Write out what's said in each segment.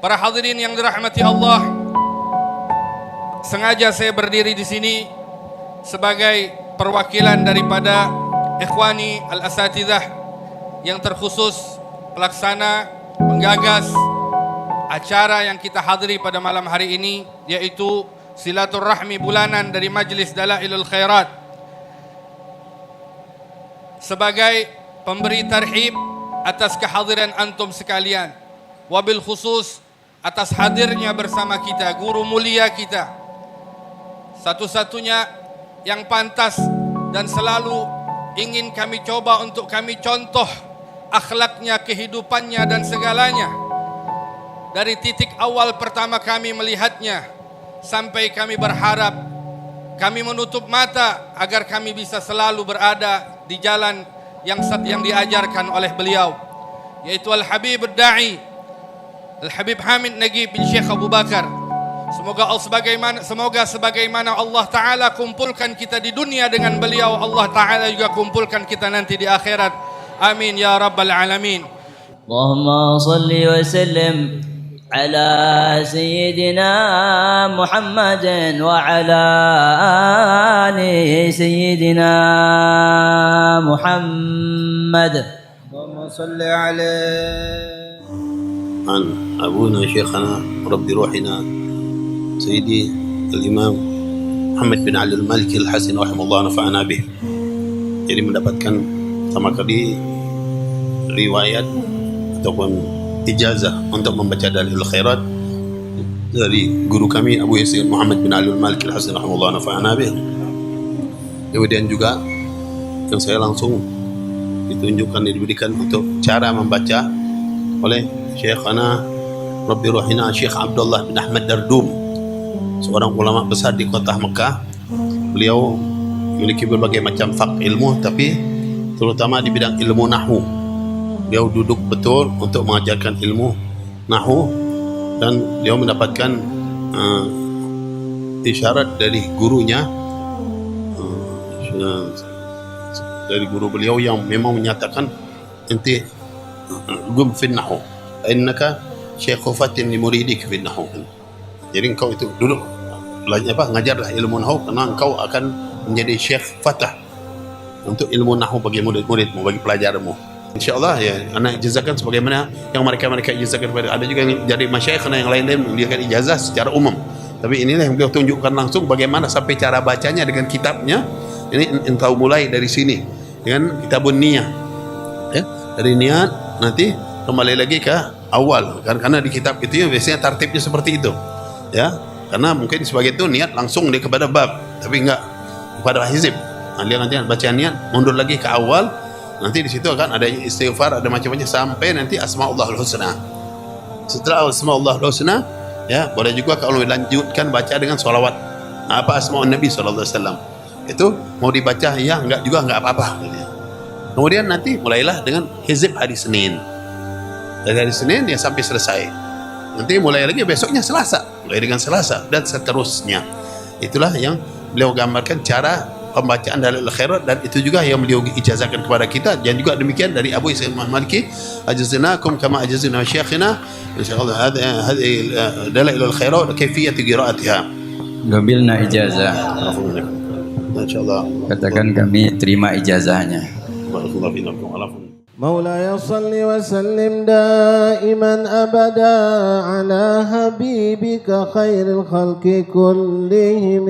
Para hadirin yang dirahmati Allah, sengaja saya berdiri di sini sebagai perwakilan daripada ikhwani al-asatidzah yang terkhusus pelaksana, penggagas acara yang kita hadiri pada malam hari ini, yaitu silaturahmi bulanan dari Majlis Dalailul Khairat. Sebagai pemberi tarhib atas kehadiran antum sekalian, wabil khusus atas hadirnya bersama kita guru mulia kita, satu-satunya yang pantas dan selalu ingin kami coba untuk kami contoh akhlaknya, kehidupannya dan segalanya. Dari titik awal pertama kami melihatnya sampai kami berharap, kami menutup mata agar kami bisa selalu berada di jalan yang diajarkan oleh beliau, yaitu Al-Habib Ad-Da'i Al-Habib Hamid Nagib bin Syekh Abu Bakar. Semoga sebagaimana Allah Ta'ala kumpulkan kita di dunia dengan beliau, Allah Ta'ala juga kumpulkan kita nanti di akhirat. Amin ya Rabbal Alamin. Allahumma salli wa sallim ala Sayyidina Muhammadin wa ala ali Sayyidina Muhammad. Allahumma salli alaihi عن أبونا شيخنا رب روحنا سيدي الإمام Muhammad bin Ali al-Maliki al-Hasan rahimahullah nafa'ana bih. Jadi mendapatkan pertama kali riwayat ataupun ijazah untuk membaca Dalailul Khairat dari guru kami Abu Yasin Muhammad bin Ali al-Maliki al-Hasan rahimahullah nafa'ana bih. Kemudian juga yang saya langsung ditunjukkan, diberikan untuk cara membaca oleh Syekhana Rabbi Ruhina Syekh Abdullah bin Ahmad Dardum, seorang ulama besar di kota Mekah. Beliau memiliki berbagai macam fak ilmu, tapi terutama di bidang ilmu nahwu. Beliau duduk betul untuk mengajarkan ilmu nahwu, dan beliau mendapatkan isyarat dari gurunya, dari guru beliau yang memang menyatakan enti gum fi nahwu, innaka syekhu fatin li muridik fi nahwu. Jadi engkau itu duduk ngajarlah ilmu nahwu, karena engkau akan menjadi syekh fatah untuk ilmu nahwu bagi murid-muridmu, bagi pelajarmu. Insyaallah ya, anak ijazakan sebagaimana yang mereka ijazakan kepada. Ada juga yang jadi masyayikhna yang lain memberikan ijazah secara umum. Tapi inilah yang beliau tunjukkan langsung bagaimana sampai cara bacanya dengan kitabnya. Ini engkau mulai dari sini dengan kitabun niyah. Ya, dari niat nanti kembali lagi ke awal, karena di kitab itu ya biasanya tartibnya seperti itu ya, karena mungkin sebagai itu niat langsung dia kepada bab, tapi enggak kepada hizib. Nah, dia nanti baca niat mundur lagi ke awal, nanti di situ akan ada istighfar, ada macam-macam sampai nanti asmaullahul husna. Setelah asmaullahul husna ya, boleh juga kalau lanjutkan baca dengan sholawat. Apa asmaul nabi sallallahu alaihi wasallam itu mau dibaca ya enggak juga enggak apa-apa. Kemudian nanti mulailah dengan hizib hari Senin. Dari hari Senin dia sampai selesai. Nanti mulai lagi besoknya Selasa, mulai dengan Selasa dan seterusnya. Itulah yang beliau gambarkan cara pembacaan Dalailul Khairat, dan itu juga yang beliau ijazahkan kepada kita. Dan juga demikian dari Abu Yasin Maliki, ajaznakum kama ajazna syekhina. Insyaallah hadhihi Dalailul Khairat kaifiyat qiraatiha. Gabilna ijazah. Insyaallah. Katakan kami terima ijazahnya. مولاي صل وسلم دائما أبدا على حبيبك خير الخلق كلهم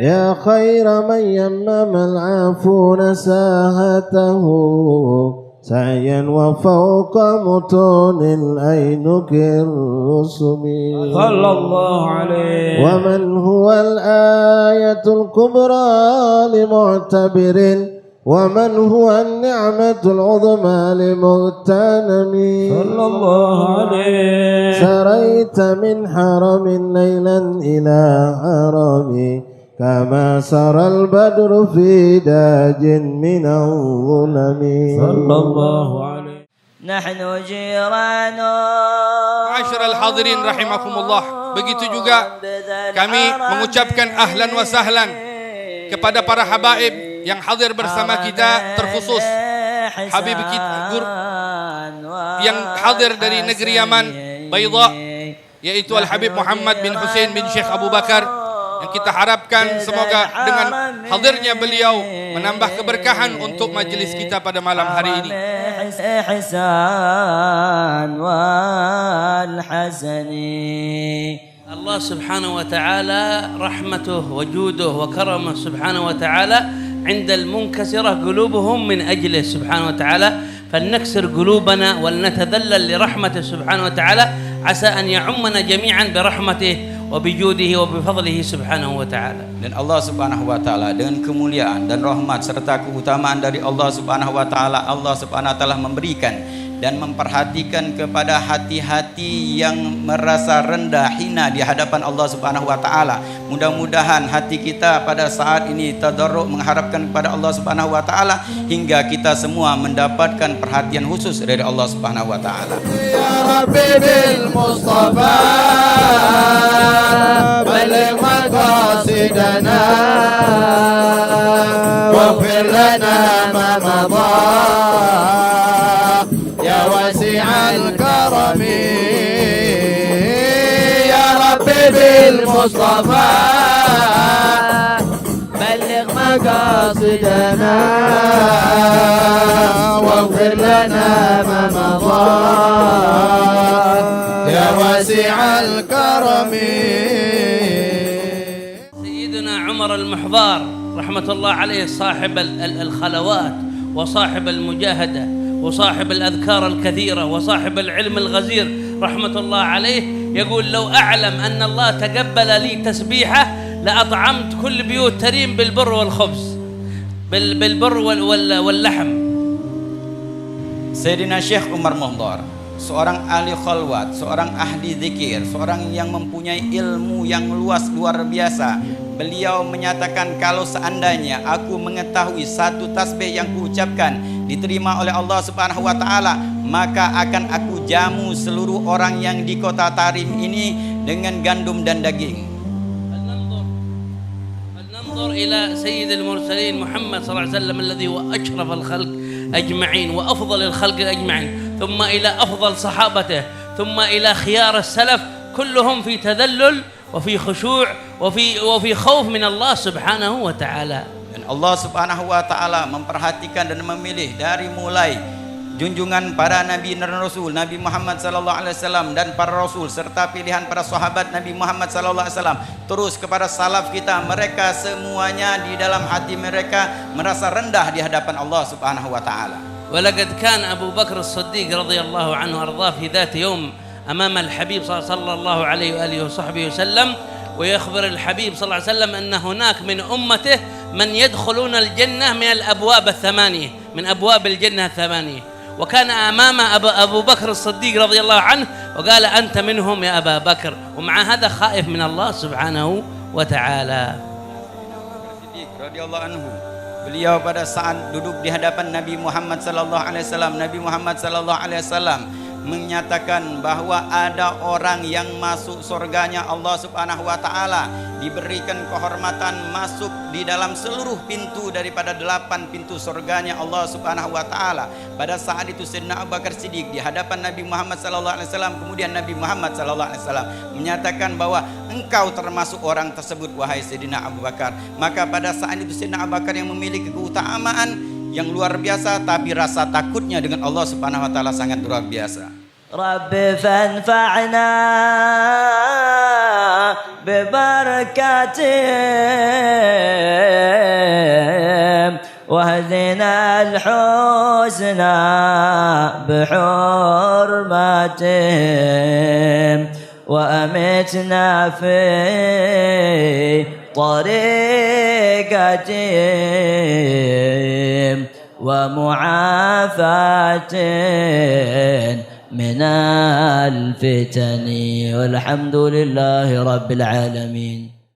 يا خير من يمم العفون ساهته سعيا وفوق متون الأينك الرسم صلى الله عليه ومن هو الآية الكبرى لمعتبر ومن هو النعمة العظمى لمغتنم صلى الله عليه سريت من حرم ليلا إلى حرم كما سرى البدر في داج من الظلم صلى الله عليه نحن جيران. Ma'asyiral hadirin rahimakumullah. Begitu juga kami mengucapkan ahlan wa sahlan kepada para habaib yang hadir bersama kita, terkhusus Habib kita yang hadir dari negeri Yaman, Baydha, yaitu Al-Habib Muhammad bin Hussein bin Syekh Abu Bakar, yang kita harapkan semoga dengan hadirnya beliau menambah keberkahan untuk majlis kita pada malam hari ini. Allah subhanahu wa ta'ala rahmatuh wa juduh wa karamah subhanahu wa ta'ala عند المنكسرة قلوبهم من أجله سبحانه وتعالى فلنكسر قلوبنا ولنتذلل لرحمته سبحانه وتعالى عسى أن يعمنا جميعا برحمته وبجوده وبفضله سبحانه وتعالى. Dan Allah Subhanahu wa taala dengan kemuliaan dan rahmat serta keutamaan dari Allah Subhanahu wa taala, Allah Subhanahu wa taala memberikan dan memperhatikan kepada hati-hati yang merasa rendah hina di hadapan Allah Subhanahu wa taala. Mudah-mudahan hati kita pada saat ini tadarruk mengharapkan kepada Allah Subhanahu wa taala hingga kita semua mendapatkan perhatian khusus dari Allah Subhanahu wa taala. Ya Rabbi bil Mustafa baligh maqasidana waghfir lana ma madha الكرم يا ربي بالمصطفى بلغ مقاصدنا واغفر لنا ما مضى يا واسع الكرم. سيدنا عمر المحضار رحمة الله عليه صاحب الخلوات وصاحب المجاهدة وصاحب الأذكار الكثيرة وصاحب العلم الغزير رحمة الله عليه يقول لو أعلم أن الله تقبل لي تسبيحة لأطعمت كل بيوت تريم بالبر والخبز بالبر واللحم. Sayyidina Syekh Umar Muhdar, seorang ahli khalwat, seorang ahli zikir, seorang yang mempunyai ilmu yang luas luar biasa. Beliau menyatakan kalau seandainya aku mengetahui satu tasbih yang kuucapkan diterima oleh Allah Subhanahu wa taala, maka akan aku jamu seluruh orang yang di kota Tarim ini dengan gandum dan daging. فلننظر إلى سيد المرسلين محمد صلى الله عليه وسلم الذي هو أشرف الخلق أجمعين وأفضل الخلق أجمعين، ثم إلى أفضل صحابته، ثم إلى خيار السلف كلهم في تذلل وفي خشوع وفي خوف من الله سبحانه وتعالى. Dan Allah Subhanahu wa taala memperhatikan dan memilih dari mulai junjungan para nabi dan rasul, Nabi Muhammad sallallahu alaihi wasallam dan para rasul serta pilihan para sahabat Nabi Muhammad sallallahu alaihi wasallam, terus kepada salaf kita, mereka semuanya di dalam hati mereka merasa rendah di hadapan Allah Subhanahu wa taala. ولقد كان أبو بكر الصديق رضي الله عنه وأرضاه في ذات يوم أمام الحبيب صلى الله عليه وآله وصحبه وسلم ويخبر الحبيب صلى الله عليه وسلم أن هناك من أمته من يدخلون الجنة من الأبواب الثمانية، من أبواب الجنة الثمانية، وكان أمامه أبو بكر الصديق رضي الله عنه وقال أنت منهم يا أبا بكر، ومع هذا خائف من الله سبحانه وتعالى. Beliau pada saat duduk di hadapan Nabi Muhammad sallallahu alaihi wasallam, Nabi Muhammad sallallahu alaihi wasallam menyatakan bahwa ada orang yang masuk surganya Allah Subhanahu wa taala, diberikan kehormatan masuk di dalam seluruh pintu daripada 8 pintu surganya Allah Subhanahu wa taala. Pada saat itu Sayyidina Abu Bakar Siddiq di hadapan Nabi Muhammad sallallahu alaihi wasallam, kemudian Nabi Muhammad sallallahu alaihi wasallam menyatakan bahwa engkau termasuk orang tersebut wahai Sayyidina Abu Bakar. Maka pada saat itu Sayyidina Abu Bakar yang memiliki keutamaan yang luar biasa, tapi rasa takutnya dengan Allah Subhanahu wa taala sangat luar biasa. رب فانفعنا ببركاتهم واهدنا الحسنى بحرمتهم وأمتنا في طريقتهم ومعافاة من الفتن والحمد لله رب العالمين.